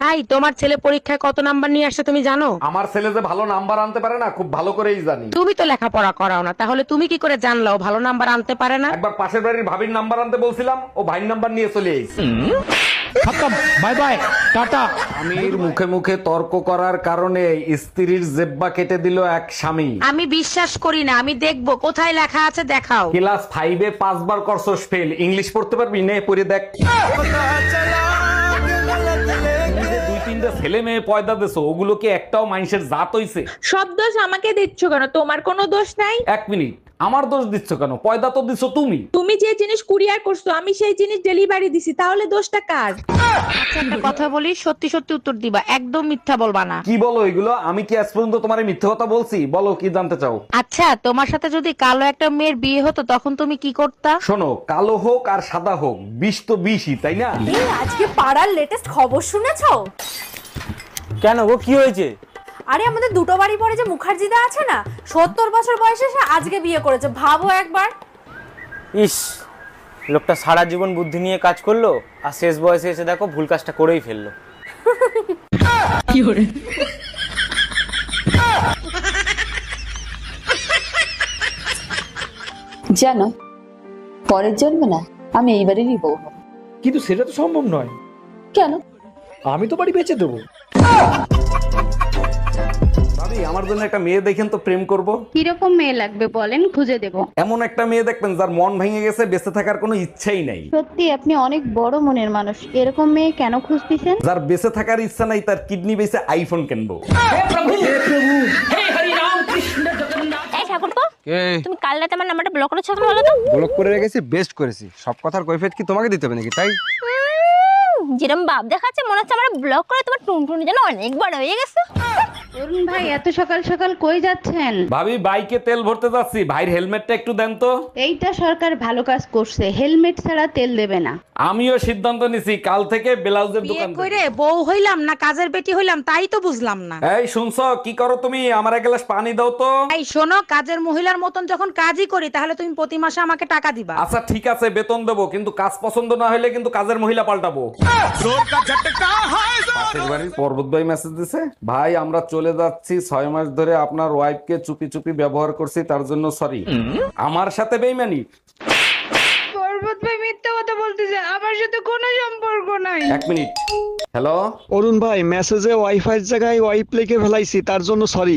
High, তোমার ছেলে পরীক্ষায় কত নাম্বার নিয়ে আসছে তুমি জানো? আমার ছেলে যে ভালো নাম্বার আনতে পারে না, খুব ভালো করেই জানি। তুমি তো লেখাপড়া করাও না, তাহলে তুমি কি করে জানলা ও ভালো নাম্বার আনতে পারে না? একবার পাশের বাড়ির ভাবির নাম্বার আনতে বলছিলাম, ও ভাইয়ের নাম্বার নিয়ে চলে এসেছে। Bye bye tata. স্বামীর মুখে মুখে তর্ক করার কারণে স্ত্রীর জেব্বা কেটে দিল এক স্বামী। আমি বিশ্বাস করি না, আমি দেখবো কোথায় লেখা আছে, দেখাও। ক্লাস 5-এ 5 বার করছস ফেল, ইংলিশ পড়তে পারবি নে, পড়ে দেখ। দুই তিনটা ছেলে মেয়ে পয়দা দেছো, ওগুলো কি একটাও মানুষের জাত হইছে? সব দোষ আমাকে দিচ্ছ কেন? তোমার কোনো দোষ নাই। এক মিনিট, আমার দোষ দিচ্ছ কেন? পয়দা তো দিছো তুমি। তুমি যে জিনিস কুরিয়ার করছো আমি সেই জিনিস ডেলিভারি দিছি, তাহলে দোষটা কার? আচ্ছা, একটা কথা বলি, সত্যি সত্যি উত্তর দিবা, একদম মিথ্যা বলবা না। কি বলো এগুলো? আমি কি আজ পর্যন্ত তোমার মিথ্যে কথা বলছি? বলো কি জানতে চাও। আচ্ছা, তোমার সাথে যদি কালো একটা মেয়ের বিয়ে হতো তখন তুমি কি করতা? শোনো, কালো হোক আর সাদা হোক, বিষ তো বিষই, তাই না? আজকে পাড়ার লেটেস্ট খবর শুনেছো? কেন গো, কি হয়েছে? আরে আমাদের দুটো বাড়ি পরে যে মুখার্জিদা আছে না, 70 বছর বয়সে সে আজকে বিয়ে করেছে, ভাবো একবার। ইস, লোকটা সারা জীবন বুদ্ধি নিয়ে কাজ করলো আর শেষ বয়সে এসে দেখো ভুল কাজটা করেই ফেললো। জানো, পরের জন্মে না আমি এইবারেরই বউ হব। কিন্তু সেটা তো সম্ভব নয়। কেন? আমি তো বাড়ি বেচে দেবো। ভাবি, আমার জন্য একটা মেয়ে দেখেন তো, প্রেম করব। কিরকম মেয়ে লাগবে বলেন, খুঁজে দেব। এমন একটা মেয়ে দেখবেন যার মন ভেঙে গেছে, বেঁচে থাকার কোনো ইচ্ছাই নাই। সত্যি আপনি অনেক বড় মনের মানুষ, এরকম মেয়ে কেন খুঁজতেছেন? যার বেঁচে থাকার ইচ্ছা নাই, তার কিডনি বেঁচে আইফোন কিনবো। তুমি কাল রাতে আমার নাম্বারটা ব্লক করেছো কেন বলো তো? ব্লক করে রেখেছি, বেস্ট করেছি। সব কথার কৈফিয়ত কি তোমাকে দিতে হবে নাকি? তাই যেরকম ভাব দেখাচ্ছে মনে হচ্ছে আমার ব্লক করে তোমার টুনটুনি যেন অনেক বড় হয়ে গেছে। অরুণ ভাই, এত সকাল সকাল কই যাচ্ছেন? ভাবি, বাইকে তেল ভরতে যাচ্ছি, ভাইয়ের হেলমেটটা একটু দেন তো। এইটা সরকার ভালো কাজ করছে, হেলমেট ছাড়া তেল দেবে না। আমিও সিদ্ধান্ত নিছি, কাল থেকে ব্লাউজের বিয়ে দোকান করে বউ হইলাম না কাজের বেটি হইলাম, তাই তো বুঝলাম না। এই শুনছো, কি করো তুমি? আমার এক গ্লাস পানি দাও তো। এই শোনো, কাজের মহিলার মতন যখন কাজই করি তাহলে তুমি প্রতি মাসে আমাকে টাকা দিবা। আচ্ছা ঠিক আছে, বেতন দেবো, কিন্তু কাজ পছন্দ না হলে কিন্তু কাজের মহিলা পাল্টাবো। পাশের বাড়ির পর্বত ভাই মেসেজ দিছে, ভাই আমরা চলে যাচ্ছি, 6 মাস ধরে আপনার ওয়াইফকে চুপি চুপি ব্যবহার করছি, তার জন্য সরি। আমার সাথে বেইমানি? পর্বত ভাই মিথ্যা কথা বলতেছে, আমার সাথে কোনো সম্পর্ক নাই। এক মিনিট, হ্যালো। অরুণ ভাই, মেসেজে ওয়াইফাই জায়গায় ওয়াইপ লিখে ফেলাইছি, তার জন্য সরি।